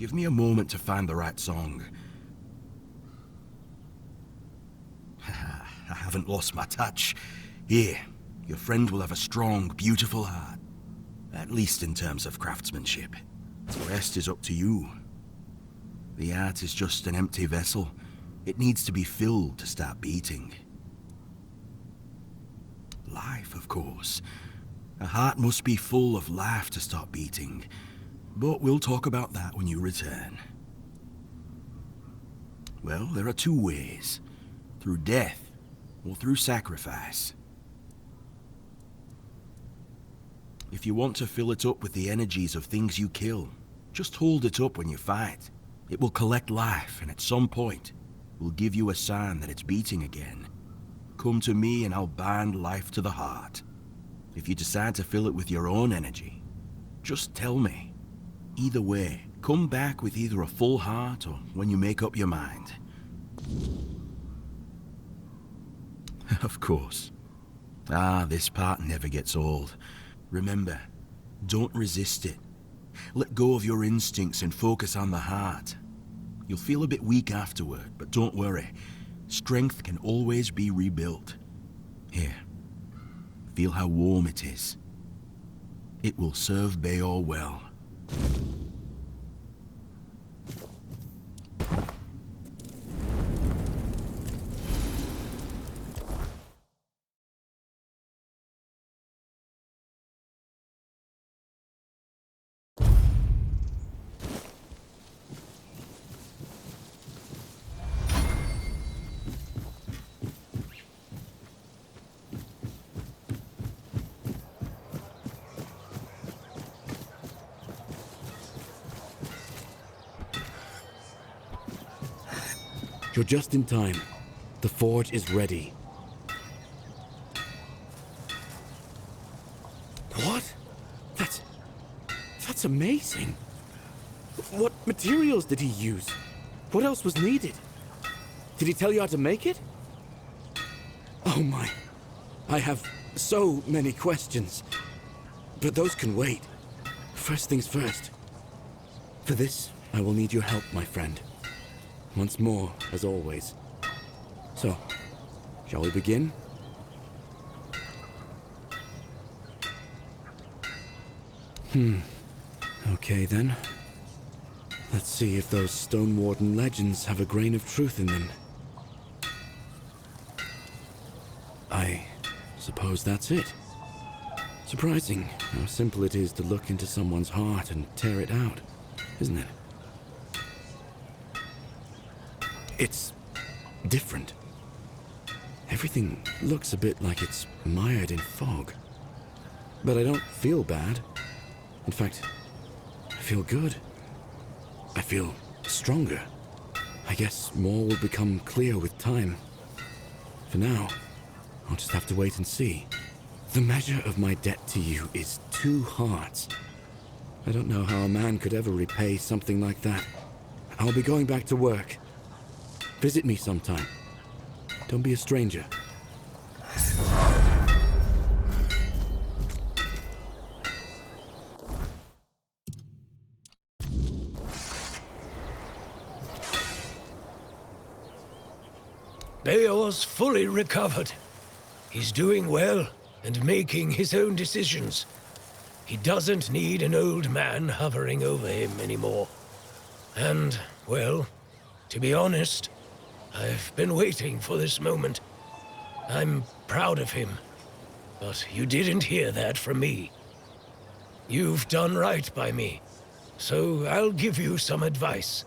Give me a moment to find the right song. I haven't lost my touch. Here, your friend will have a strong, beautiful heart. At least in terms of craftsmanship. The rest is up to you. The art is just an empty vessel. It needs to be filled to start beating. Life, of course. A heart must be full of life to start beating. But we'll talk about that when you return. Well, there are two ways. Through death, or through sacrifice. If you want to fill it up with the energies of things you kill, just hold it up when you fight. It will collect life, and at some point, will give you a sign that it's beating again. Come to me and I'll bind life to the heart. If you decide to fill it with your own energy, just tell me. Either way, come back with either a full heart or when you make up your mind. Of course. This part never gets old. Remember, don't resist it. Let go of your instincts and focus on the heart. You'll feel a bit weak afterward, but don't worry. Strength can always be rebuilt. Here, feel how warm it is. It will serve Bayor well. You're just in time. The forge is ready. What? That's amazing. What materials did he use? What else was needed? Did he tell you how to make it? Oh my. I have so many questions. But those can wait. First things first. For this, I will need your help, my friend. Once more, as always. So, shall we begin? Okay then. Let's see if those Stone Warden legends have a grain of truth in them. I suppose that's it. Surprising how simple it is to look into someone's heart and tear it out, isn't it? It's different. Everything looks a bit like it's mired in fog. But I don't feel bad. In fact, I feel good. I feel stronger. I guess more will become clear with time. For now, I'll just have to wait and see. The measure of my debt to you is 2 hearts. I don't know how a man could ever repay something like that. I'll be going back to work. Visit me sometime. Don't be a stranger. Bayor's fully recovered. He's doing well and making his own decisions. He doesn't need an old man hovering over him anymore. And, well, to be honest, I've been waiting for this moment. I'm proud of him, but you didn't hear that from me. You've done right by me, so I'll give you some advice.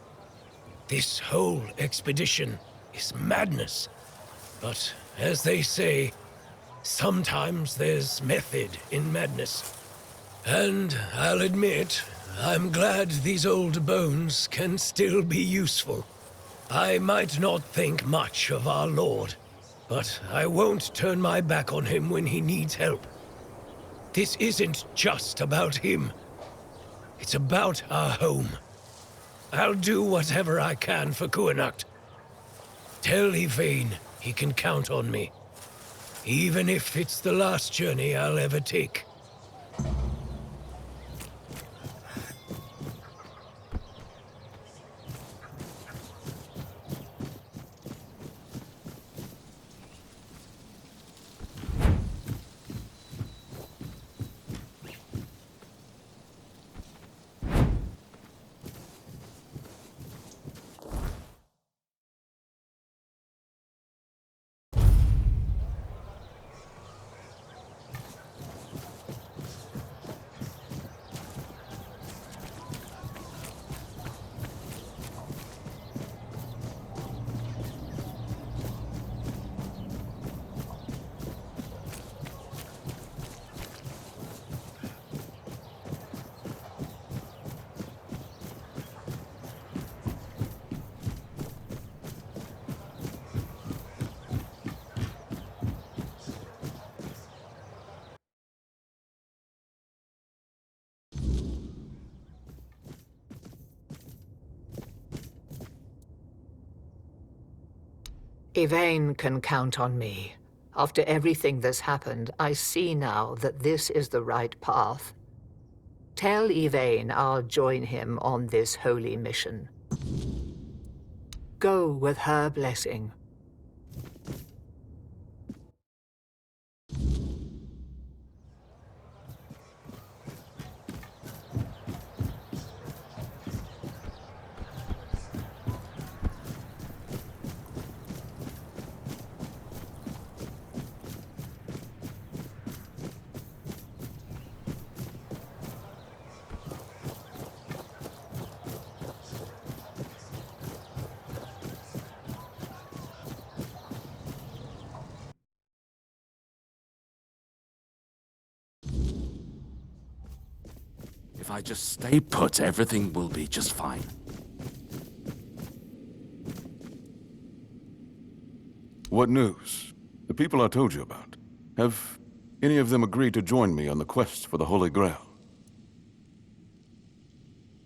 This whole expedition is madness, but as they say, sometimes there's method in madness. And I'll admit, I'm glad these old bones can still be useful. I might not think much of our Lord, but I won't turn my back on him when he needs help. This isn't just about him. It's about our home. I'll do whatever I can for Kuanacht. Tell Yvain he can count on me, even if it's the last journey I'll ever take. Yvain can count on me. After everything that's happened, I see now that this is the right path. Tell Yvain I'll join him on this holy mission. Go with her blessing. If I just stay put, everything will be just fine. What news? The people I told you about. Have any of them agreed to join me on the quest for the Holy Grail?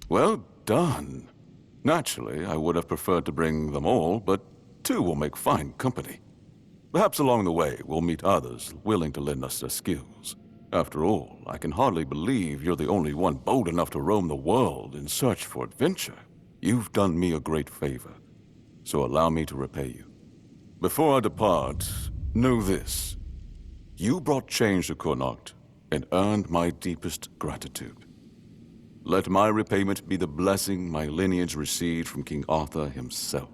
Well done. Naturally, I would have preferred to bring them all, but 2 will make fine company. Perhaps along the way, we'll meet others willing to lend us their skills. After all, I can hardly believe you're the only one bold enough to roam the world in search for adventure. You've done me a great favor, so allow me to repay you. Before I depart, know this. You brought change to Connacht and earned my deepest gratitude. Let my repayment be the blessing my lineage received from King Arthur himself.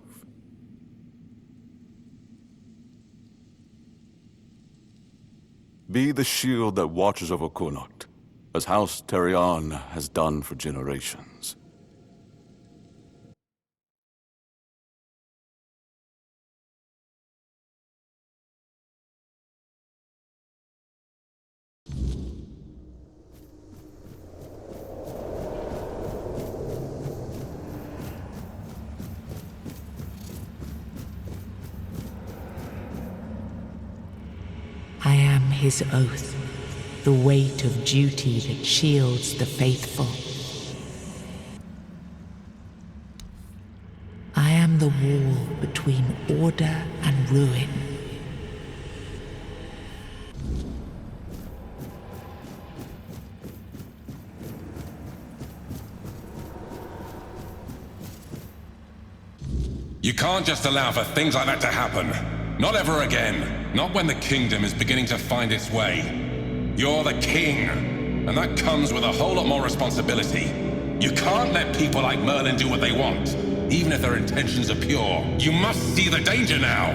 Be the shield that watches over Connacht, as House Terion has done for generations. I am his oath, the weight of duty that shields the faithful. I am the wall between order and ruin. You can't just allow for things like that to happen. Not ever again. Not when the kingdom is beginning to find its way. You're the king, and that comes with a whole lot more responsibility. You can't let people like Merlin do what they want, even if their intentions are pure. You must see the danger now.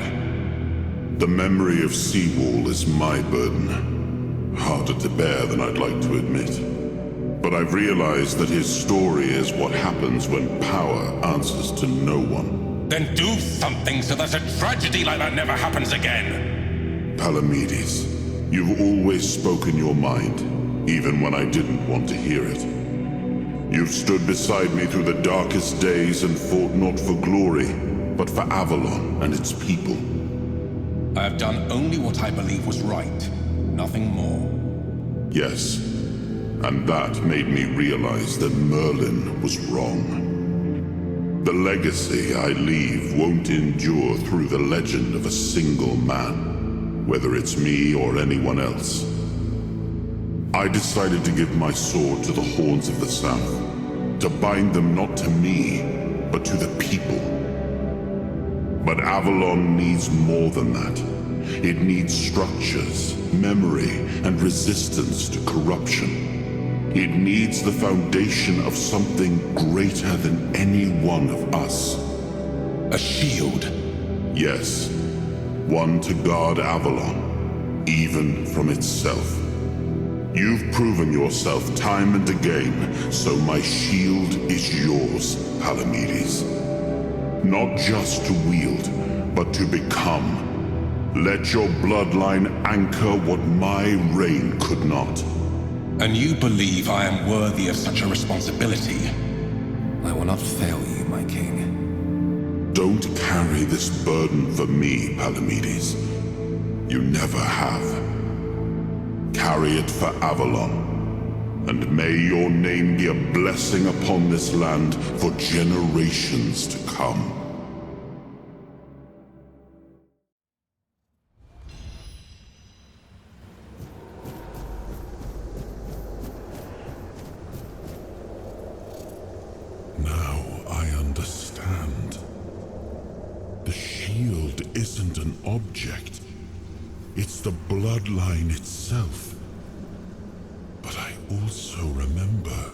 The memory of Seawall is my burden. Harder to bear than I'd like to admit. But I've realized that his story is what happens when power answers to no one. Then do something so that a tragedy like that never happens again. Palamedes, you've always spoken your mind, even when I didn't want to hear it. You've stood beside me through the darkest days and fought not for glory, but for Avalon and its people. I have done only what I believe was right, nothing more. Yes, and that made me realize that Merlin was wrong. The legacy I leave won't endure through the legend of a single man, whether it's me or anyone else. I decided to give my sword to the Horns of the South, to bind them not to me, but to the people. But Avalon needs more than that. It needs structures, memory, and resistance to corruption. It needs the foundation of something greater than any one of us. A shield? Yes. One to guard Avalon, even from itself. You've proven yourself time and again, so my shield is yours, Palamedes. Not just to wield, but to become. Let your bloodline anchor what my reign could not. And you believe I am worthy of such a responsibility? I will not fail you, my king. Don't carry this burden for me, Palamedes. You never have. Carry it for Avalon, and may your name be a blessing upon this land for generations to come. blood isn't an object. It's the bloodline itself. But I also remember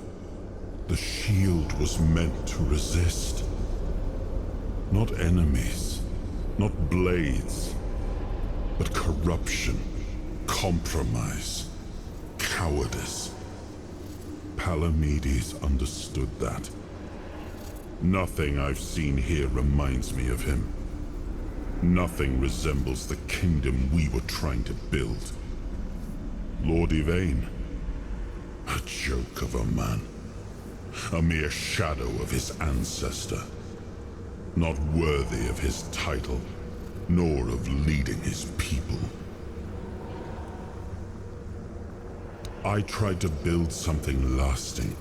the shield was meant to resist. Not enemies, not blades, but corruption, compromise, cowardice. Palamedes understood that. Nothing I've seen here reminds me of him. Nothing resembles the kingdom we were trying to build. Lord Yvain, a joke of a man. A mere shadow of his ancestor. Not worthy of his title, nor of leading his people. I tried to build something lasting.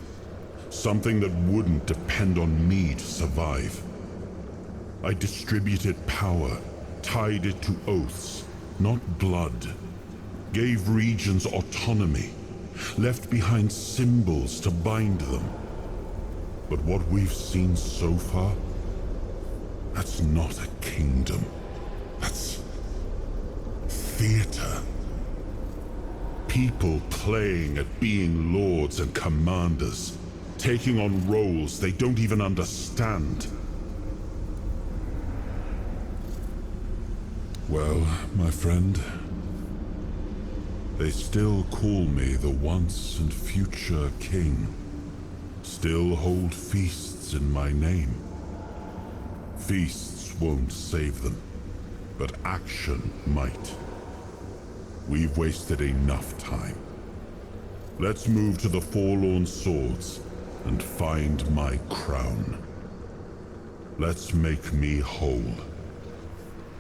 Something that wouldn't depend on me to survive. I distributed power, tied it to oaths, not blood. Gave regions autonomy, left behind symbols to bind them. But what we've seen so far, that's not a kingdom. That's theater. People playing at being lords and commanders, taking on roles they don't even understand. Well, my friend, they still call me the once and future king. Still hold feasts in my name. Feasts won't save them, but action might. We've wasted enough time. Let's move to the Forlorn Swords and find my crown. Let's make me whole.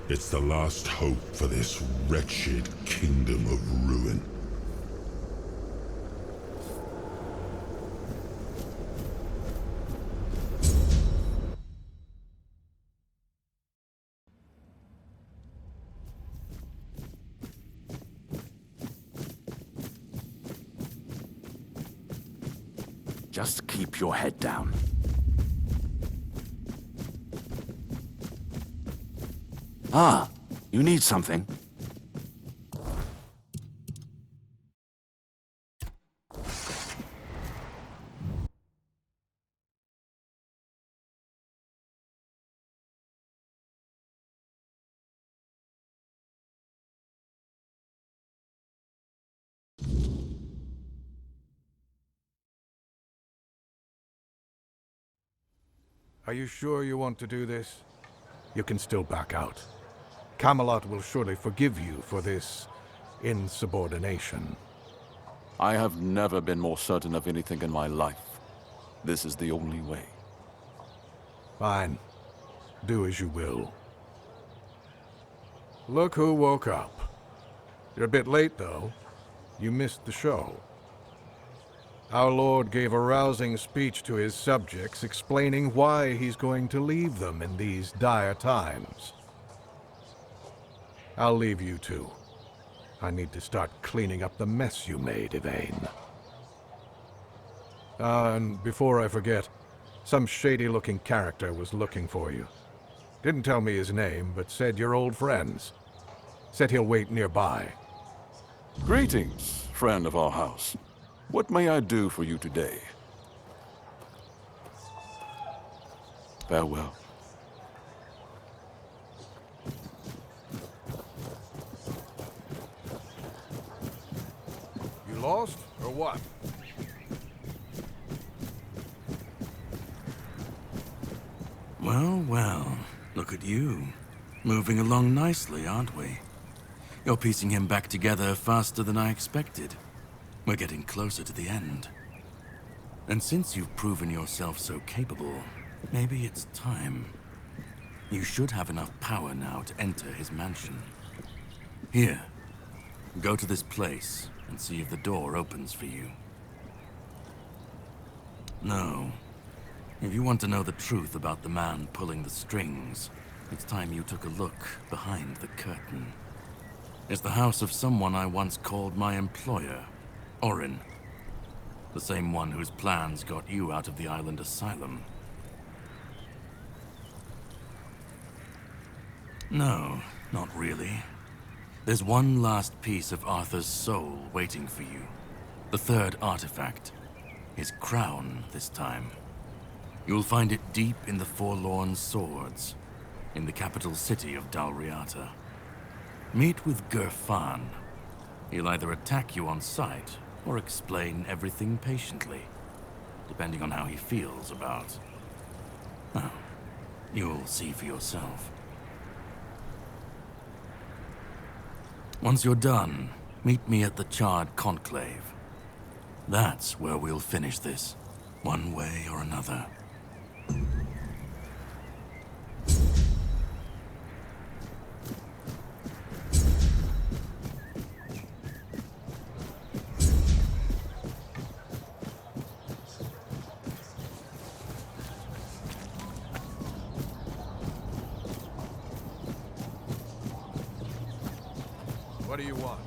It's the last hope for this wretched kingdom of ruin. Just keep your head down. Ah, you need something. Are you sure you want to do this? You can still back out. Camelot will surely forgive you for this insubordination. I have never been more certain of anything in my life. This is the only way. Fine. Do as you will. Look who woke up. You're a bit late, though. You missed the show. Our Lord gave a rousing speech to his subjects explaining why he's going to leave them in these dire times. I'll leave you two. I need to start cleaning up the mess you made, Yvain. And before I forget, some shady-looking character was looking for you. Didn't tell me his name, but said you're old friends. Said he'll wait nearby. Greetings, friend of our house. What may I do for you today? Farewell. You lost, or what? Well, well, look at you. Moving along nicely, aren't we? You're piecing him back together faster than I expected. We're getting closer to the end. And since you've proven yourself so capable, maybe it's time. You should have enough power now to enter his mansion. Here, go to this place and see if the door opens for you. No. If you want to know the truth about the man pulling the strings, it's time you took a look behind the curtain. It's the house of someone I once called my employer, Orin. The same one whose plans got you out of the island asylum. No, not really. There's one last piece of Arthur's soul waiting for you. The third artifact. His crown, this time. You'll find it deep in the Forlorn Swords, in the capital city of Dalriata. Meet with Gerfan. He'll either attack you on sight, or explain everything patiently, depending on how he feels about... Well, you'll see for yourself. Once you're done, meet me at the Charred Conclave. That's where we'll finish this, one way or another. What do you want?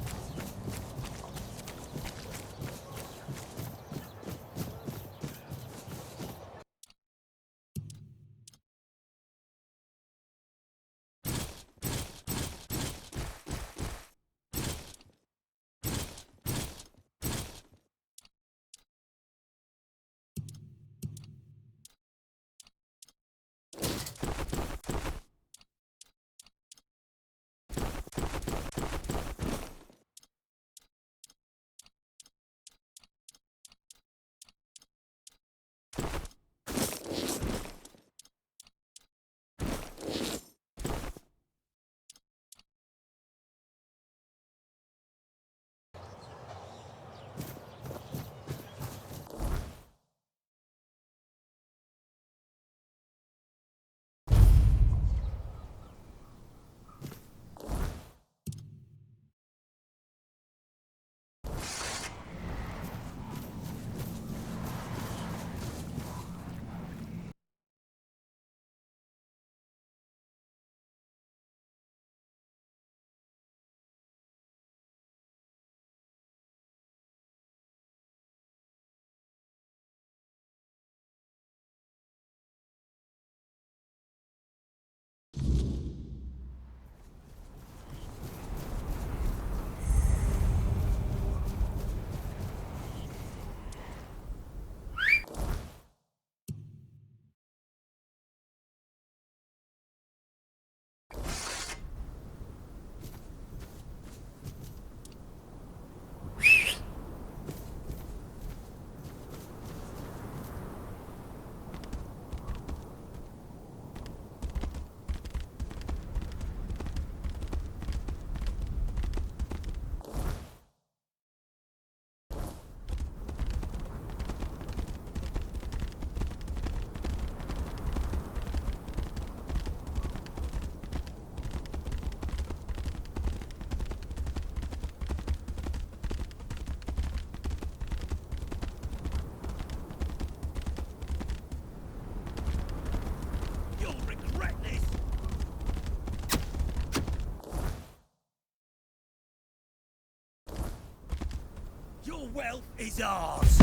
Your wealth is ours.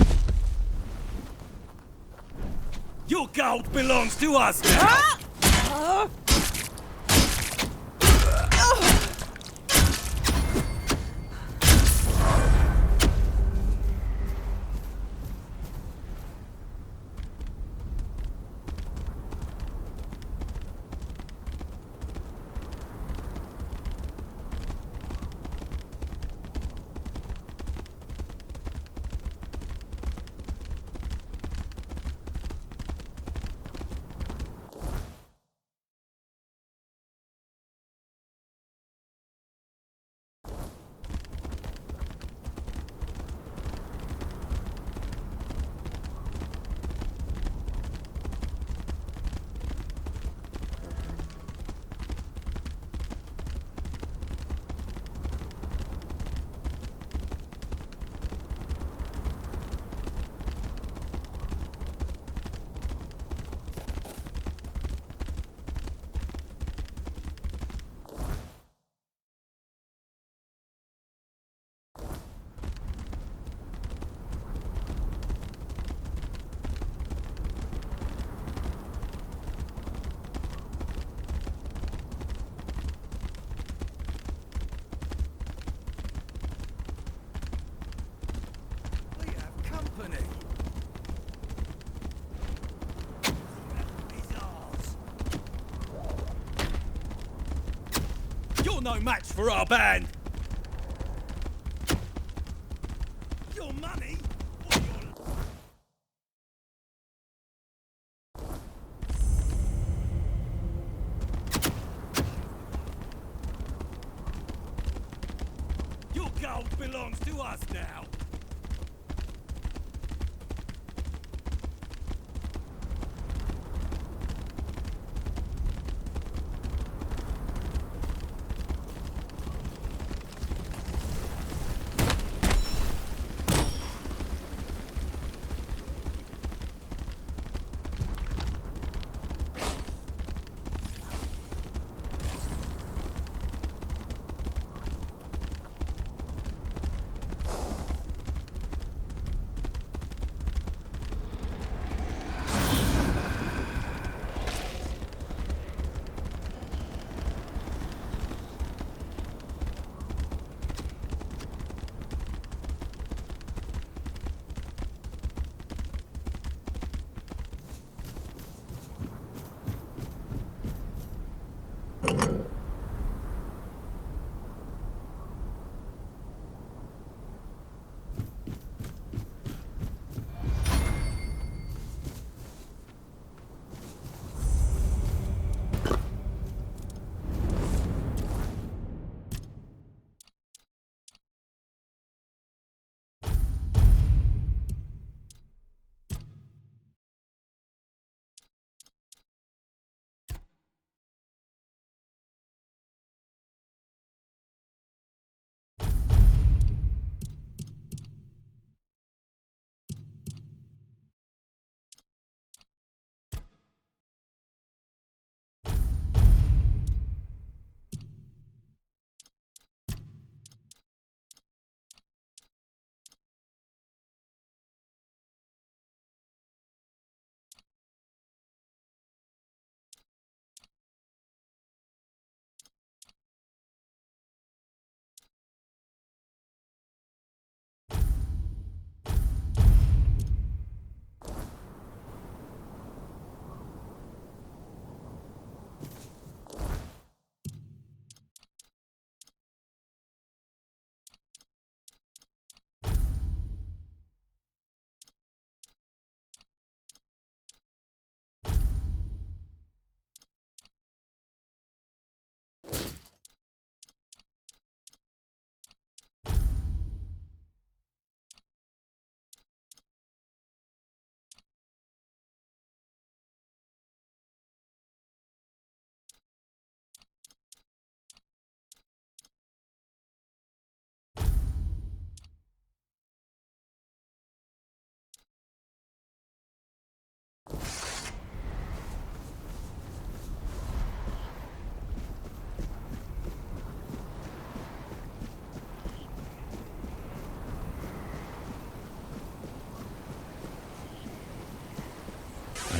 Your gold belongs to us now. no match for our band. Your money? Or your... Your gold belongs to us now.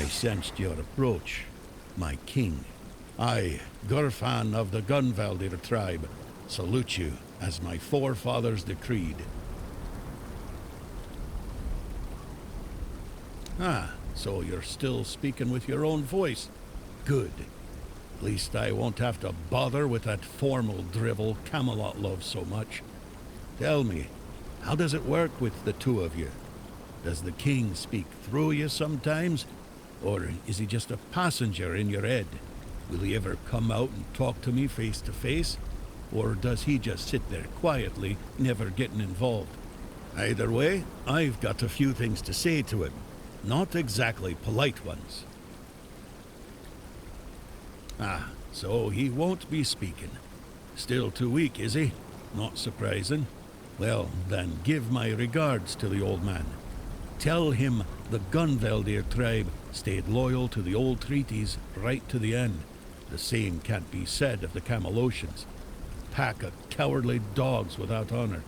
I sensed your approach, my king. I, Gurfan of the Gunvaldir tribe, salute you as my forefathers decreed. Ah, so you're still speaking with your own voice. Good. At least I won't have to bother with that formal drivel Camelot loves so much. Tell me, how does it work with the two of you? Does the king speak through you sometimes? Or is he just a passenger in your head? Will he ever come out and talk to me face to face? Or does he just sit there quietly, never getting involved? Either way, I've got a few things to say to him. Not exactly polite ones. Ah, so he won't be speaking. Still too weak, is he? Not surprising. Well, then give my regards to the old man. Tell him the Gunvaldir tribe stayed loyal to the old treaties right to the end. The same can't be said of the Camelocians. Pack of cowardly dogs without honor.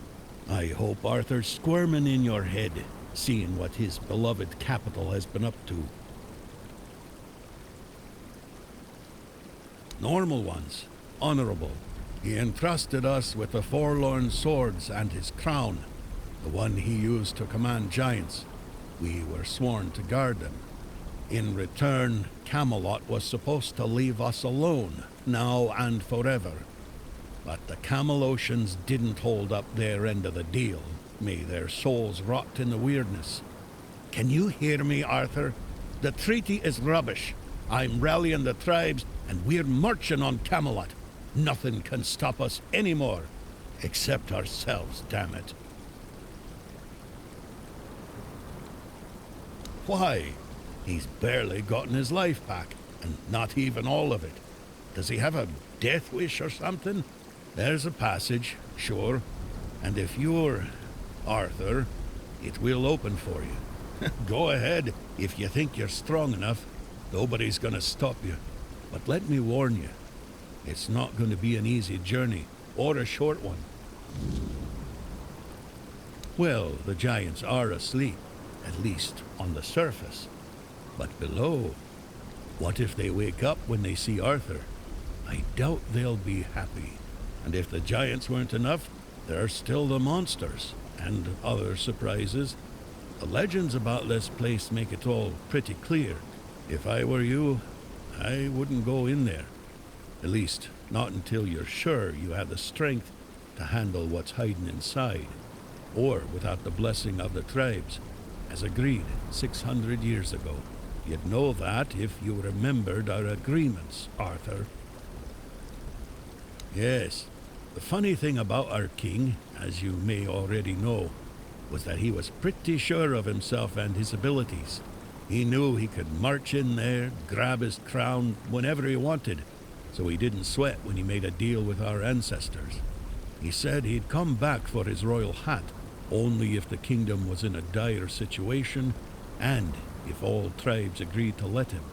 I hope Arthur's squirming in your head, seeing what his beloved capital has been up to. Normal ones, honorable. He entrusted us with the forlorn swords and his crown, the one he used to command giants. We were sworn to guard them. In return, Camelot was supposed to leave us alone, now and forever. But the Camelocians didn't hold up their end of the deal. May their souls rot in the weirdness. Can you hear me, Arthur? The treaty is rubbish. I'm rallying the tribes, and we're marching on Camelot. Nothing can stop us anymore. Except ourselves, damn it. Why? He's barely gotten his life back, and not even all of it. Does he have a death wish or something? There's a passage, sure. And if you're Arthur, it will open for you. Go ahead, if you think you're strong enough. Nobody's gonna stop you. But let me warn you, it's not going to be an easy journey, or a short one. Well, the giants are asleep, at least on the surface. But below, what if they wake up when they see Arthur? I doubt they'll be happy. And if the giants weren't enough, there are still the monsters, and other surprises. The legends about this place make it all pretty clear. If I were you, I wouldn't go in there. At least, not until you're sure you have the strength to handle what's hiding inside, or without the blessing of the tribes, as agreed 600 years ago. You'd know that if you remembered our agreements, Arthur. Yes, the funny thing about our king, as you may already know, was that he was pretty sure of himself and his abilities. He knew he could march in there, grab his crown whenever he wanted, so he didn't sweat when he made a deal with our ancestors. He said he'd come back for his royal hat, only if the kingdom was in a dire situation, and if all tribes agreed to let him.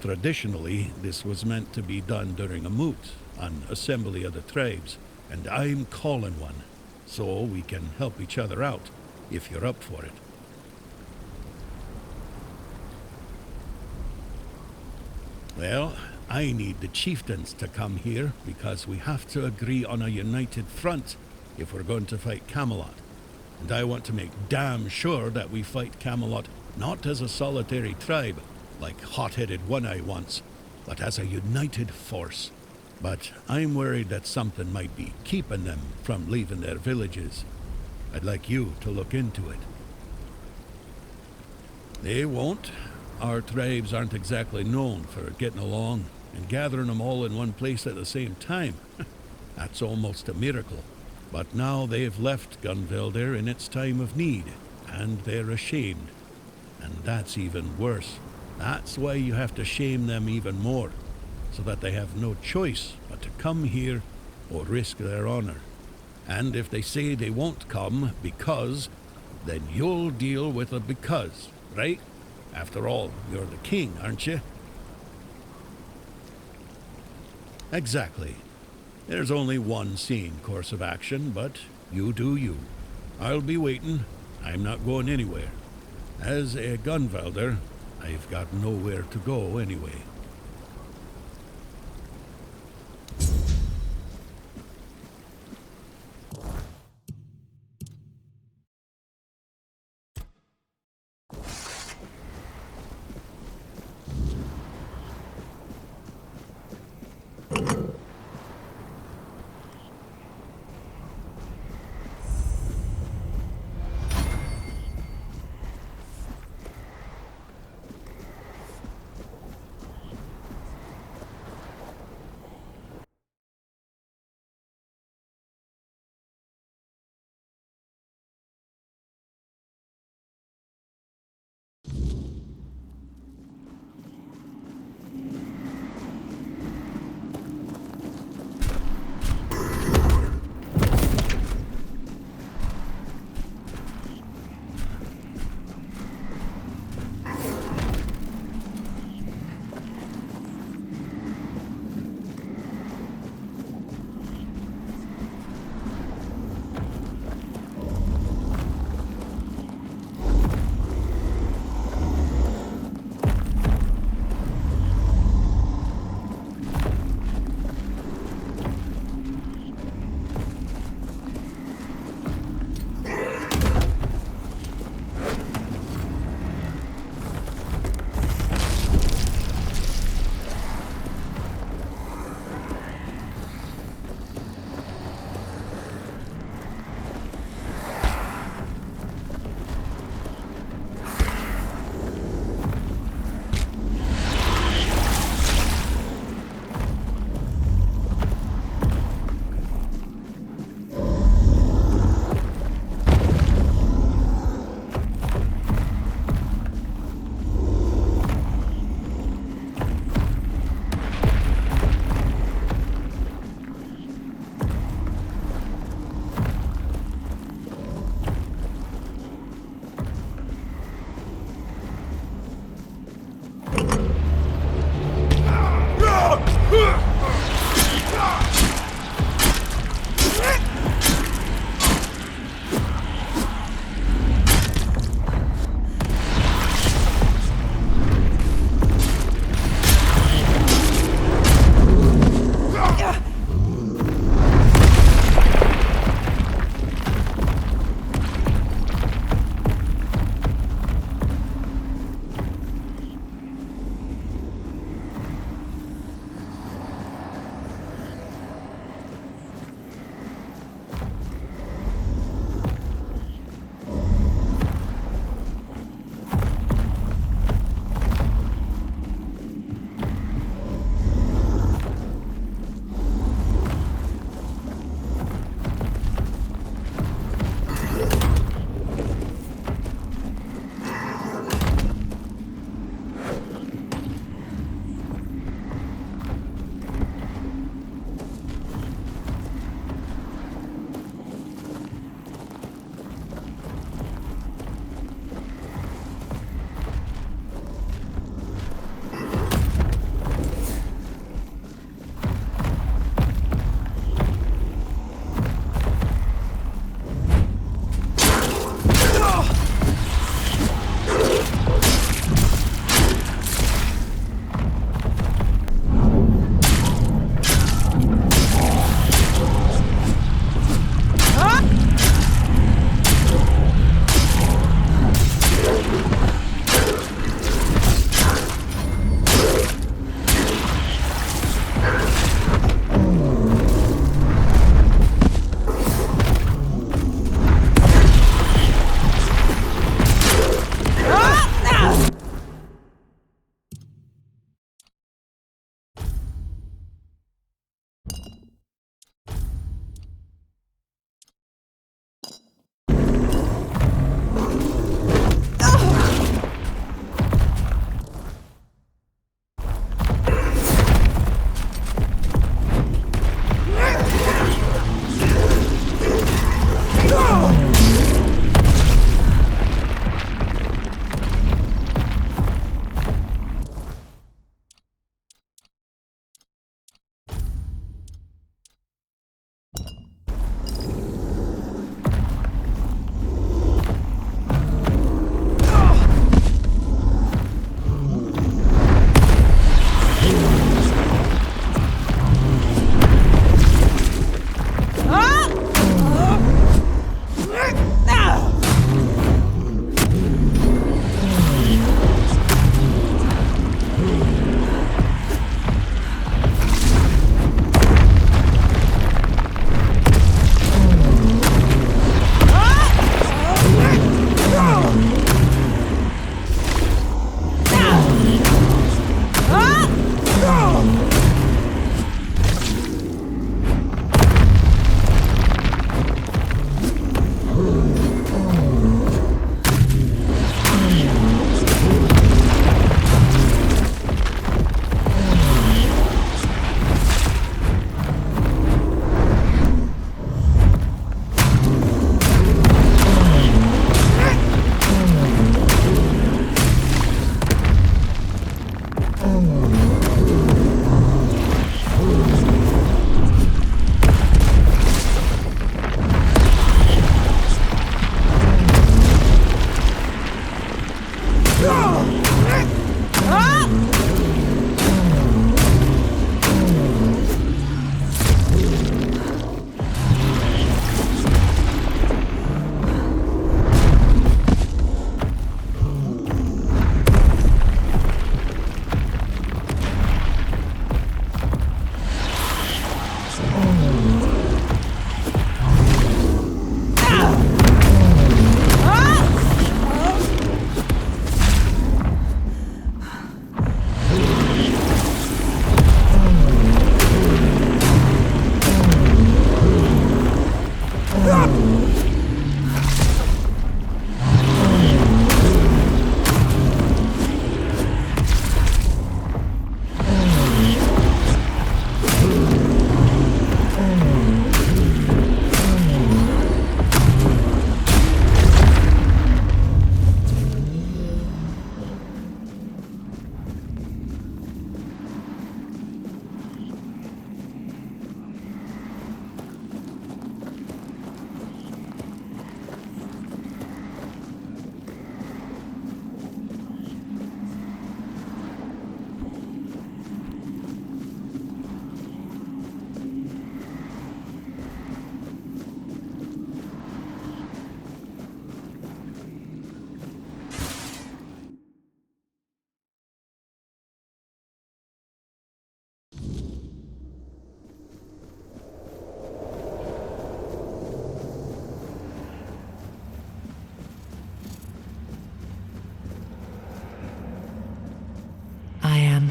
Traditionally, this was meant to be done during a moot, an assembly of the tribes, and I'm calling one, so we can help each other out, if you're up for it. Well, I need the chieftains to come here, because we have to agree on a united front if we're going to fight Camelot. And I want to make damn sure that we fight Camelot not as a solitary tribe, like hot-headed One-Eye once, but as a united force. But I'm worried that something might be keeping them from leaving their villages. I'd like you to look into it. They won't. Our tribes aren't exactly known for getting along, and gathering them all in one place at the same time. That's almost a miracle. But now they've left Gunvelder in its time of need, and they're ashamed. And that's even worse. That's why you have to shame them even more, so that they have no choice but to come here or risk their honor. And if they say they won't come because, then you'll deal with a because, right? After all, you're the king, aren't you? Exactly. There's only one sane course of action, but you do you. I'll be waiting. I'm not going anywhere. As a Gunvelder, I've got nowhere to go anyway.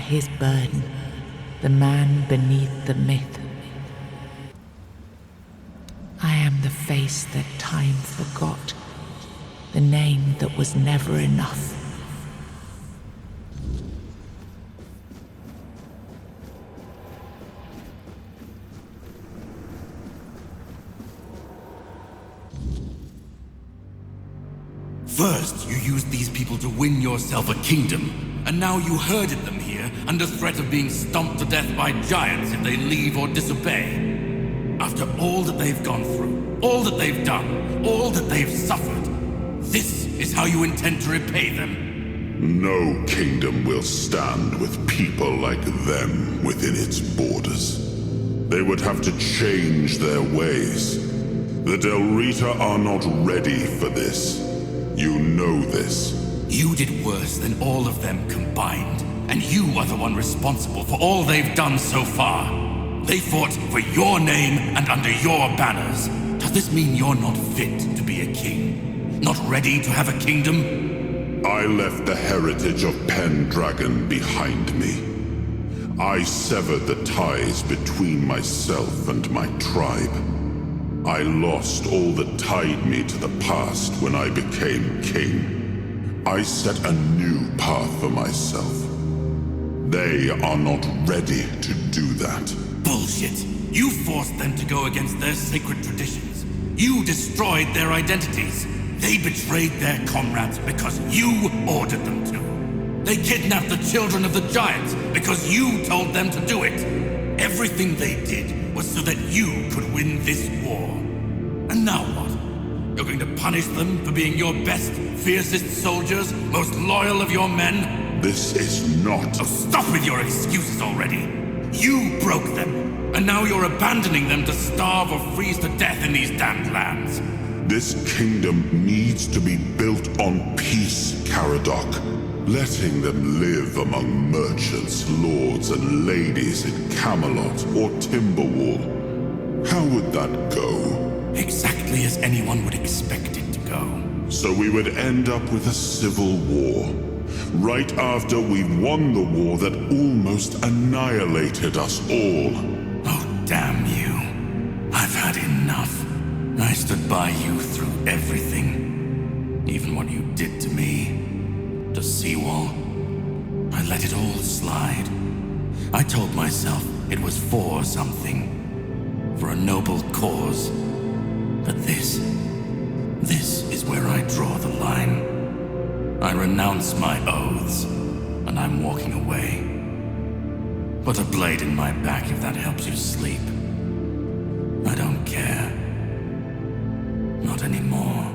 his burden, the man beneath the myth. I am the face that time forgot, the name that was never enough. First, you used these people to win yourself a kingdom, and now you herded them here under threat of being stomped to death by giants if they leave or disobey. After all that they've gone through, all that they've done, all that they've suffered, this is how you intend to repay them? No kingdom will stand with people like them within its borders. They would have to change their ways. The Del Rita are not ready for this. You know this. You did worse than all of them combined, and you are the one responsible for all they've done so far. They fought for your name and under your banners. Does this mean you're not fit to be a king? Not ready to have a kingdom? I left the heritage of Pendragon behind me. I severed the ties between myself and my tribe. I lost all that tied me to the past when I became king. I set a new path for myself. They are not ready to do that. Bullshit! You forced them to go against their sacred traditions. You destroyed their identities. They betrayed their comrades because you ordered them to. They kidnapped the children of the giants because you told them to do it. Everything they did was so that you could win this war. And now what? You're going to punish them for being your best, fiercest soldiers, most loyal of your men? This is not... Oh, stop with your excuses already! You broke them, and now you're abandoning them to starve or freeze to death in these damned lands. This kingdom needs to be built on peace, Caradoc. Letting them live among merchants, lords, and ladies in Camelot or Timberwall. How would that go? Exactly as anyone would expect it to go. So we would end up with a civil war. Right after we won the war that almost annihilated us all. Oh, damn you. I've had enough. I stood by you through everything. Even what you did to me. To Seawall. I let it all slide. I told myself it was for something. For a noble cause. But this is where I draw the line. I renounce my oaths, and I'm walking away. Put a blade in my back if that helps you sleep. I don't care. Not anymore.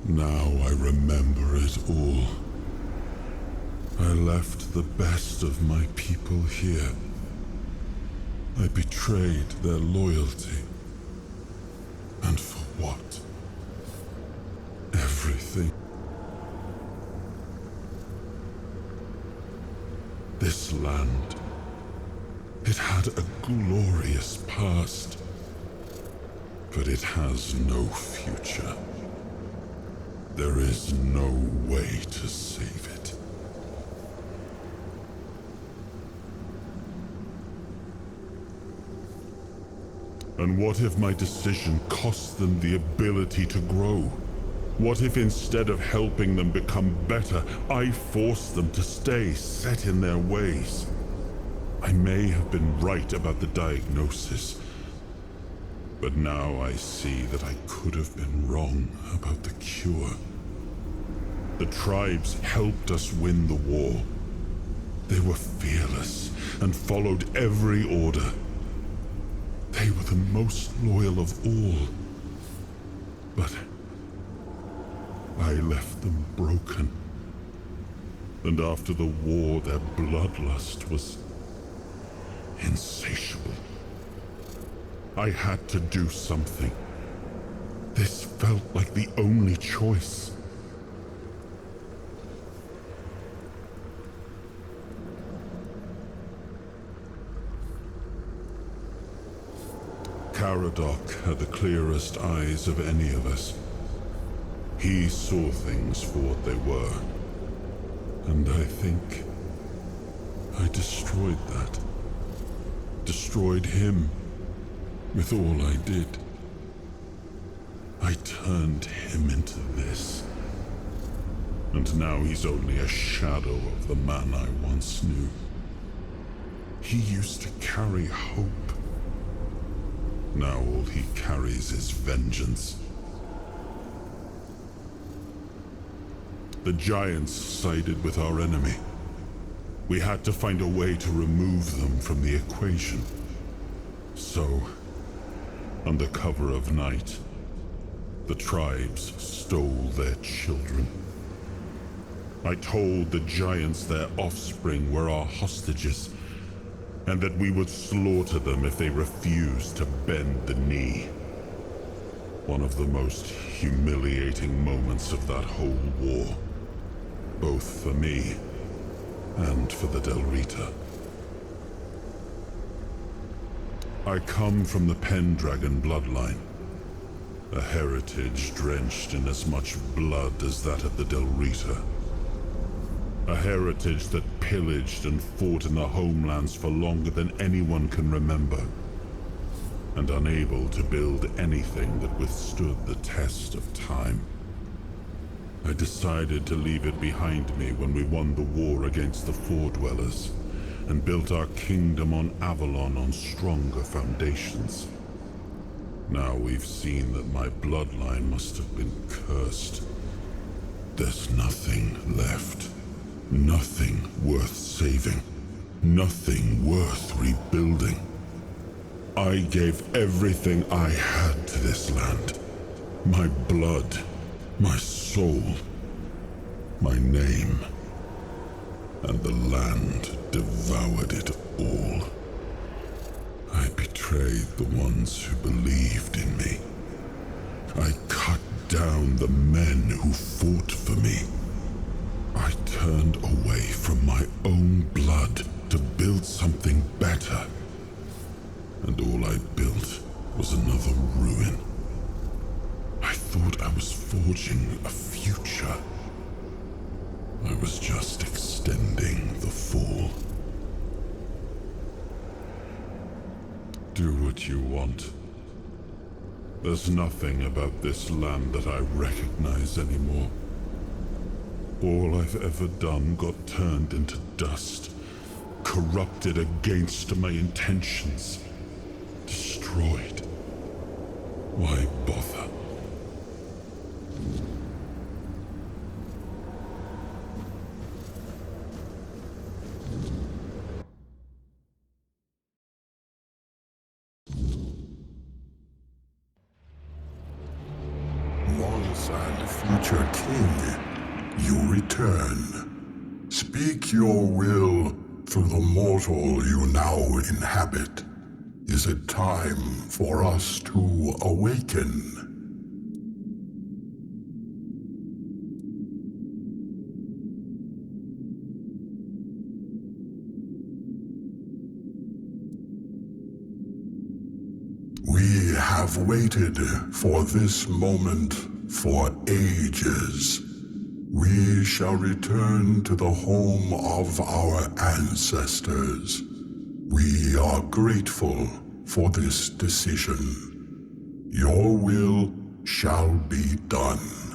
Now I remember it all. I left the best of my people here. I betrayed their loyalty. And for what? Everything. This land, it had a glorious past, but it has no future. There is no way to save it. And what if my decision cost them the ability to grow? What if instead of helping them become better, I forced them to stay set in their ways? I may have been right about the diagnosis, but now I see that I could have been wrong about the cure. The tribes helped us win the war. They were fearless and followed every order. They were the most loyal of all. But I left them broken. And after the war, their bloodlust was insatiable. I had to do something. This felt like the only choice. Caradoc had the clearest eyes of any of us. He saw things for what they were. And I think I destroyed that. Destroyed him with all I did. I turned him into this. And now he's only a shadow of the man I once knew. He used to carry hope. Now all he carries is vengeance. The giants sided with our enemy. We had to find a way to remove them from the equation. So, under cover of night, the tribes stole their children. I told the giants their offspring were our hostages, and that we would slaughter them if they refused to bend the knee. One of the most humiliating moments of that whole war, both for me and for the Del Rita. I come from the Pendragon bloodline, a heritage drenched in as much blood as that of the Del Rita. A heritage that pillaged and fought in the homelands for longer than anyone can remember, and unable to build anything that withstood the test of time. I decided to leave it behind me when we won the war against the Four-Dwellers, and built our kingdom on Avalon on stronger foundations. Now we've seen that my bloodline must have been cursed. There's nothing left. Nothing worth saving. Nothing worth rebuilding. I gave everything I had to this land. My blood, my soul, my name. And the land devoured it all. I betrayed the ones who believed in me. I cut down the men who fought for me. I turned away from my own blood to build something better. And all I built was another ruin. I thought I was forging a future. I was just extending the fall. Do what you want. There's nothing about this land that I recognize anymore. All I've ever done got turned into dust, corrupted against my intentions, destroyed. Why bother? Once and future king, you return. Speak your will through the mortal you now inhabit. Is it time for us to awaken? We have waited for this moment for ages. We shall return to the home of our ancestors. We are grateful for this decision. Your will shall be done.